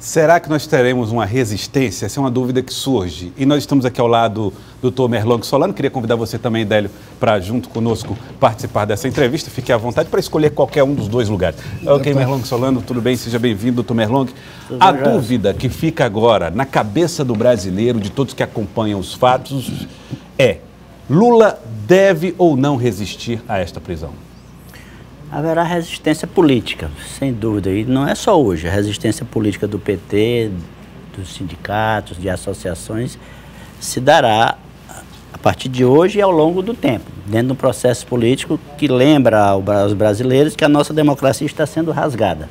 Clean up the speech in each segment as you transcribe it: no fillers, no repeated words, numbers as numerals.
Será que nós teremos uma resistência? Essa é uma dúvida que surge. E nós estamos aqui ao lado do Dr. Merlong Solano. Queria convidar você também, Délio, para junto conosco participar dessa entrevista. Fique à vontade para escolher qualquer um dos dois lugares. Ok, Merlong Solano, tudo bem? Seja bem-vindo, Dr. Merlong. A dúvida que fica agora na cabeça do brasileiro, de todos que acompanham os fatos, é: Lula deve ou não resistir a esta prisão? Haverá resistência política, sem dúvida, e não é só hoje. A resistência política do PT, dos sindicatos, de associações, se dará a partir de hoje e ao longo do tempo, dentro de um processo político que lembra aos brasileiros que a nossa democracia está sendo rasgada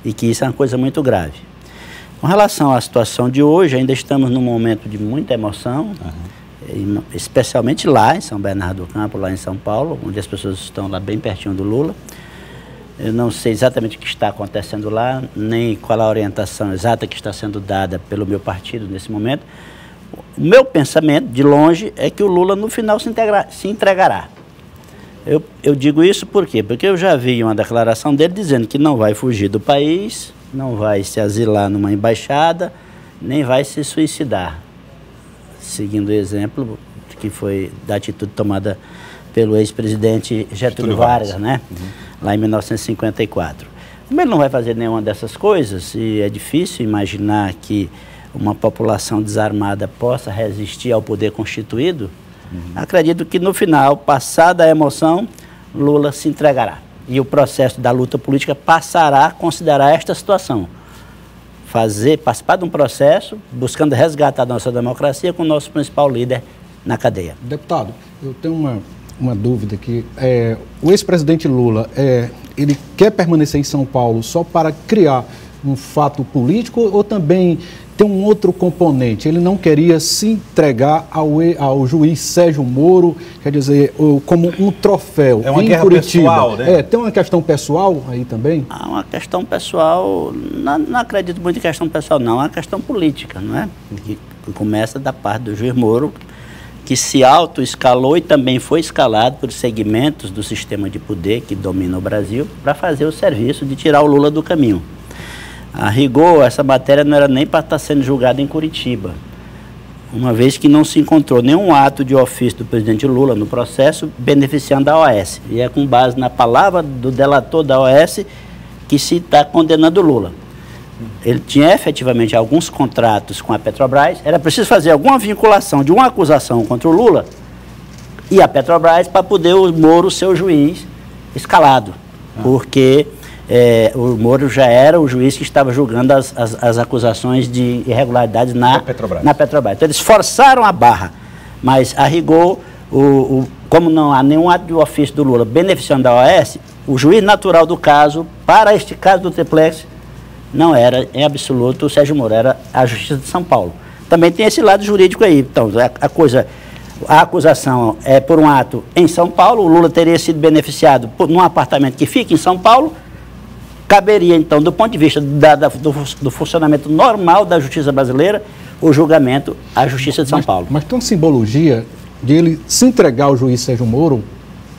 e que isso é uma coisa muito grave. Com relação à situação de hoje, ainda estamos num momento de muita emoção, especialmente lá em São Bernardo do Campo, lá em São Paulo, onde as pessoas estão lá bem pertinho do Lula. Eu não sei exatamente o que está acontecendo lá, nem qual a orientação exata que está sendo dada pelo meu partido nesse momento. O meu pensamento, de longe, é que o Lula, no final, se entregará. Eu digo isso por quê? Porque eu já vi uma declaração dele dizendo que não vai fugir do país, não vai se asilar numa embaixada, nem vai se suicidar, seguindo o exemplo que foi da atitude tomada pelo ex-presidente Getúlio Vargas, né? Lá em 1954. Como ele não vai fazer nenhuma dessas coisas, e é difícil imaginar que uma população desarmada possa resistir ao poder constituído, acredito que no final, passada a emoção, Lula se entregará. E o processo da luta política passará a considerar esta situação. Participar de um processo buscando resgatar a nossa democracia com o nosso principal líder na cadeia. Deputado, eu tenho uma dúvida aqui. O ex-presidente Lula, ele quer permanecer em São Paulo só para criar um fato político ou também tem um outro componente? Ele não queria se entregar ao juiz Sérgio Moro, quer dizer, como um troféu. É uma guerra pessoal, né? Tem uma questão pessoal aí também? Uma questão pessoal, não acredito muito em questão pessoal, não. É uma questão política, não é? Que começa da parte do juiz Moro, que se autoescalou e também foi escalado por segmentos do sistema de poder que domina o Brasil para fazer o serviço de tirar o Lula do caminho. A rigor, essa matéria não era nem para estar sendo julgada em Curitiba, uma vez que não se encontrou nenhum ato de ofício do presidente Lula no processo beneficiando a OAS. E é com base na palavra do delator da OAS que se está condenando o Lula. Ele tinha efetivamente alguns contratos com a Petrobras, era preciso fazer alguma vinculação de uma acusação contra o Lula e a Petrobras para poder o Moro ser o juiz escalado, porque o Moro já era o juiz que estava julgando as acusações de irregularidades na Petrobras. Então eles forçaram a barra, mas a rigor, como não há nenhum ato de ofício do Lula beneficiando a OAS, o juiz natural do caso, para este caso do triplex, não era em absoluto o Sérgio Moro, era a Justiça de São Paulo. Também tem esse lado jurídico aí. Então, a acusação é por um ato em São Paulo, o Lula teria sido beneficiado num apartamento que fica em São Paulo. Caberia, então, do ponto de vista do funcionamento normal da justiça brasileira, o julgamento à Justiça de São Paulo. Mas tem uma simbologia de ele se entregar ao juiz Sérgio Moro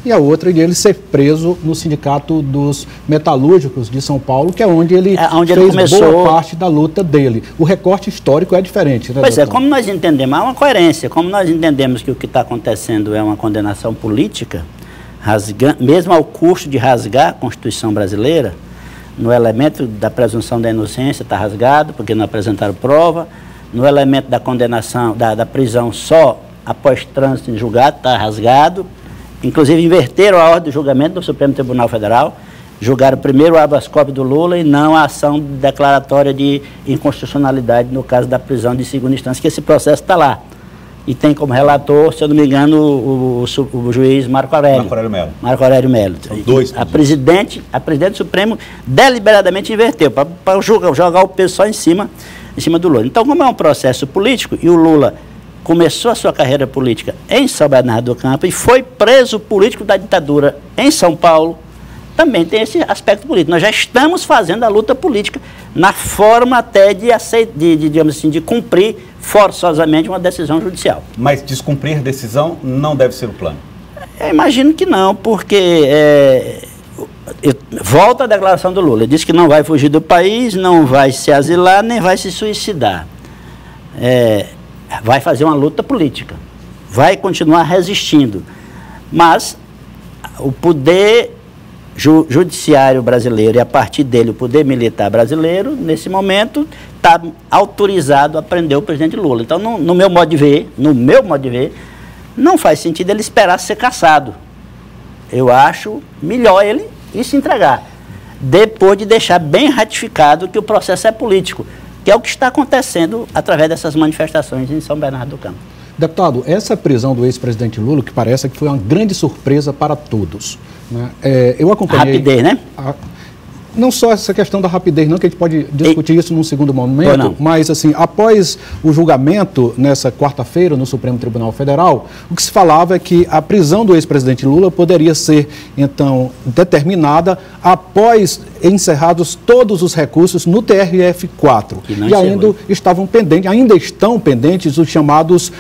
e a outra de ele ser preso no Sindicato dos Metalúrgicos de São Paulo, que é onde ele fez boa parte da luta dele. O recorte histórico é diferente, né? Pois é, como nós entendemos, há uma coerência. Como nós entendemos que o que está acontecendo é uma condenação política, mesmo ao custo de rasgar a Constituição brasileira, no elemento da presunção da inocência está rasgado, porque não apresentaram prova. No elemento da condenação, da prisão só após trânsito em julgado, está rasgado. Inclusive, inverteram a ordem de julgamento do Supremo Tribunal Federal. Julgaram primeiro o habeas corpus do Lula e não a ação declaratória de inconstitucionalidade no caso da prisão de segunda instância, que esse processo está lá. E tem como relator, se eu não me engano, o juiz Marco Aurélio Melo. A presidente do Supremo deliberadamente inverteu, para jogar o peso só em cima do Lula. Então, como é um processo político, e o Lula começou a sua carreira política em São Bernardo do Campo e foi preso político da ditadura em São Paulo, também tem esse aspecto político. Nós já estamos fazendo a luta política na forma até digamos assim, de cumprir forçosamente uma decisão judicial. Mas descumprir decisão não deve ser o plano? Eu imagino que não, porque volta a declaração do Lula. Ele disse que não vai fugir do país, não vai se asilar, nem vai se suicidar. Vai fazer uma luta política. Vai continuar resistindo. Mas o poder judiciário brasileiro e, a partir dele, o poder militar brasileiro, nesse momento, está autorizado a prender o presidente Lula. Então, no meu modo de ver, não faz sentido ele esperar ser cassado. Eu acho melhor ele ir se entregar, depois de deixar bem ratificado que o processo é político, que é o que está acontecendo através dessas manifestações em São Bernardo do Campo. Deputado, essa prisão do ex-presidente Lula, que parece que foi uma grande surpresa para todos, né? Eu acompanhei... Rapidez, né? Não só essa questão da rapidez, não, que a gente pode discutir isso num segundo momento, mas, assim, após o julgamento, nessa quarta-feira, no Supremo Tribunal Federal, o que se falava é que a prisão do ex-presidente Lula poderia ser, então, determinada após encerrados todos os recursos no TRF4. E ainda estão pendentes os chamados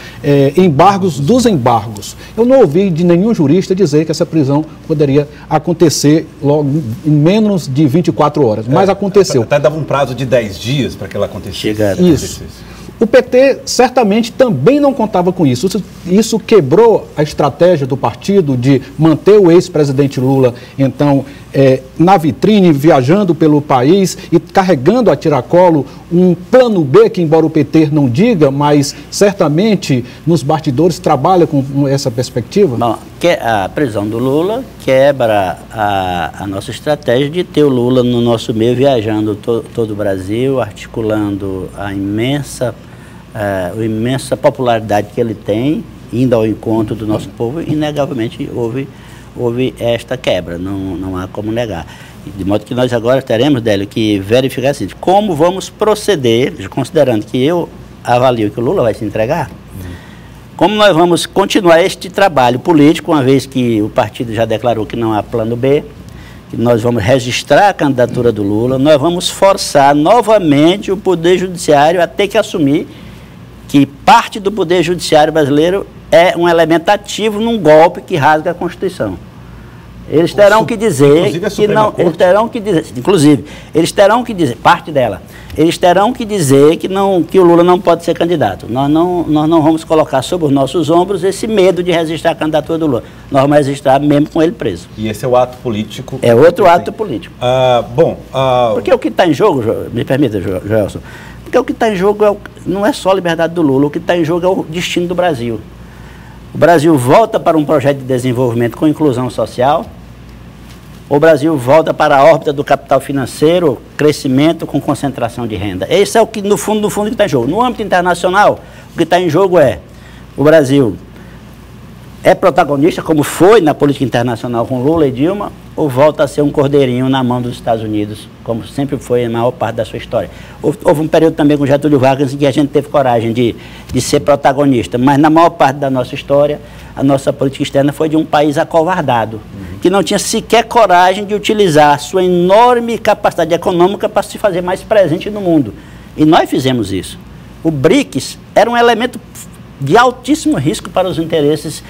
embargos dos embargos. Eu não ouvi de nenhum jurista dizer que essa prisão poderia acontecer logo em menos de 24 horas, mas aconteceu. Até dava um prazo de 10 dias para que ela acontecesse. Isso. O PT certamente também não contava com isso. Isso quebrou a estratégia do partido de manter o ex-presidente Lula, então, na vitrine, viajando pelo país e carregando a tiracolo um plano B, que embora o PT não diga, mas certamente nos bastidores trabalha com essa perspectiva? Bom, a prisão do Lula quebra a nossa estratégia de ter o Lula no nosso meio, viajando todo o Brasil, articulando a imensa popularidade que ele tem, indo ao encontro do nosso povo. Inegavelmente houve esta quebra, não há como negar. De modo que nós agora teremos, Délio, que verificar assim, como vamos proceder, considerando que eu avalio que o Lula vai se entregar, como nós vamos continuar este trabalho político, uma vez que o partido já declarou que não há plano B, que nós vamos registrar a candidatura do Lula, nós vamos forçar novamente o Poder Judiciário a ter que assumir que parte do Poder Judiciário brasileiro é um elemento ativo num golpe que rasga a Constituição. Eles terão que dizer que não, eles terão que dizer, inclusive, eles terão que dizer, parte dela, eles terão que dizer que o Lula não pode ser candidato. Nós não vamos colocar sobre os nossos ombros esse medo de registrar a candidatura do Lula. Nós vamos registrar mesmo com ele preso. E esse é o ato político? É outro ato político. Porque o que está em jogo, me permita, Joelson, porque o que está em jogo não é só a liberdade do Lula, o que está em jogo é o destino do Brasil. O Brasil volta para um projeto de desenvolvimento com inclusão social, o Brasil volta para a órbita do capital financeiro, crescimento com concentração de renda. Esse é o que, no fundo, que está em jogo. No âmbito internacional, o que está em jogo é o Brasil é protagonista, como foi na política internacional com Lula e Dilma, ou volta a ser um cordeirinho na mão dos Estados Unidos, como sempre foi a maior parte da sua história. Houve um período também com Getúlio Vargas em que a gente teve coragem de ser protagonista, mas na maior parte da nossa história, a nossa política externa foi de um país acovardado, que não tinha sequer coragem de utilizar a sua enorme capacidade econômica para se fazer mais presente no mundo. E nós fizemos isso. O BRICS era um elemento de altíssimo risco para os interesses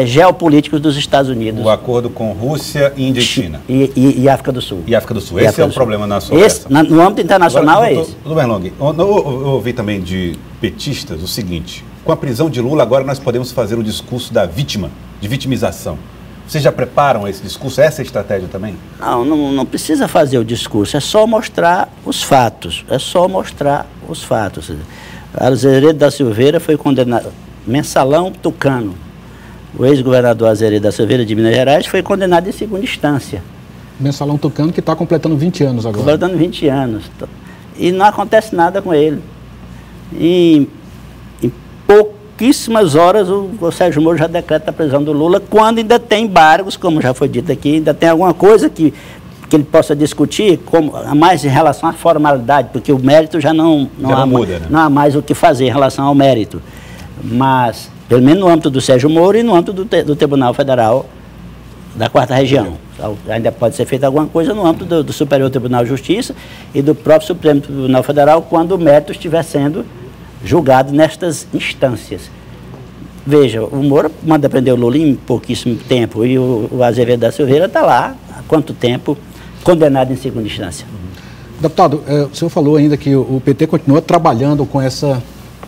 geopolíticos dos Estados Unidos. O acordo com Rússia, Índia e China. E África do Sul. E África do Sul. Esse é o problema na sua no âmbito internacional. Agora, doutor Merlong, eu ouvi também de petistas o seguinte: com a prisão de Lula, agora nós podemos fazer o discurso da vítima, de vitimização. Vocês já preparam esse discurso, essa estratégia também? Não precisa fazer o discurso, é só mostrar os fatos. É só mostrar os fatos. Azeredo da Silveira foi condenado, Mensalão Tucano, o ex-governador Azeredo da Silveira de Minas Gerais, foi condenado em segunda instância. Mensalão Tucano, que está completando 20 anos agora. Completando 20 anos. E não acontece nada com ele. Em pouquíssimas horas o Sérgio Moro já decreta a prisão do Lula, quando ainda tem embargos, como já foi dito aqui, ainda tem alguma coisa que ele possa discutir, mais em relação à formalidade, porque o mérito já não há mais o que fazer em relação ao mérito. Mas, pelo menos no âmbito do Sérgio Moro e no âmbito do Tribunal Federal da 4ª Região. Ainda pode ser feita alguma coisa no âmbito do Superior Tribunal de Justiça e do próprio Supremo Tribunal Federal, quando o mérito estiver sendo julgado nestas instâncias. Veja, o Moro manda prender o Lula em pouquíssimo tempo e o Azevedo da Silveira está lá há quanto tempo? condenado em segunda instância. Deputado, o senhor falou ainda que o PT continua trabalhando com essa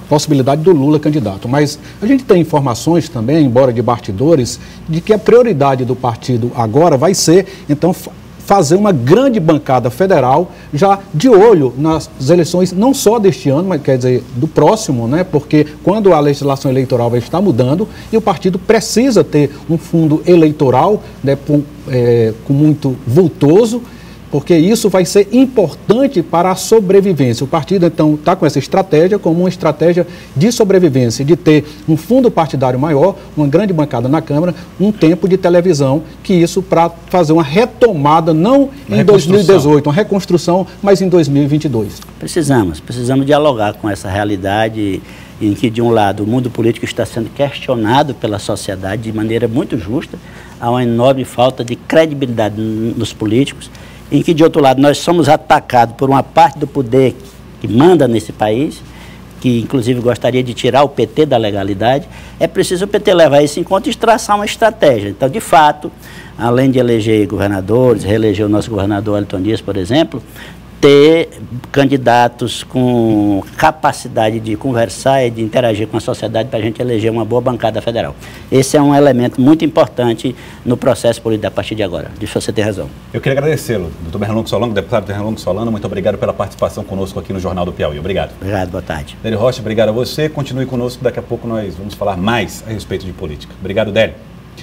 possibilidade do Lula candidato, mas a gente tem informações também, embora de bastidores, de que a prioridade do partido agora vai ser, então, fazer uma grande bancada federal já de olho nas eleições, não só deste ano, mas quer dizer, do próximo, né? Porque quando a legislação eleitoral vai estar mudando e o partido precisa ter um fundo eleitoral, né, com muito vultoso, porque isso vai ser importante para a sobrevivência. O partido, então, está com essa estratégia como uma estratégia de sobrevivência, de ter um fundo partidário maior, uma grande bancada na Câmara, um tempo de televisão, que isso para fazer uma retomada, não em 2018, uma reconstrução, mas em 2022. Precisamos dialogar com essa realidade em que, de um lado, o mundo político está sendo questionado pela sociedade de maneira muito justa, há uma enorme falta de credibilidade nos políticos, em que, de outro lado, nós somos atacados por uma parte do poder que manda nesse país, que inclusive gostaria de tirar o PT da legalidade. É preciso o PT levar isso em conta e traçar uma estratégia. Então, de fato, além de eleger governadores, reeleger o nosso governador Wellington Dias, por exemplo, ter candidatos com capacidade de conversar e de interagir com a sociedade para a gente eleger uma boa bancada federal. Esse é um elemento muito importante no processo político a partir de agora. Disso você tem razão. Eu queria agradecê-lo, doutor Merlong Solano, deputado Merlong Solano, muito obrigado pela participação conosco aqui no Jornal do Piauí. Obrigado. Obrigado, boa tarde. Délio Rocha, obrigado a você. Continue conosco, daqui a pouco nós vamos falar mais a respeito de política. Obrigado, Délio.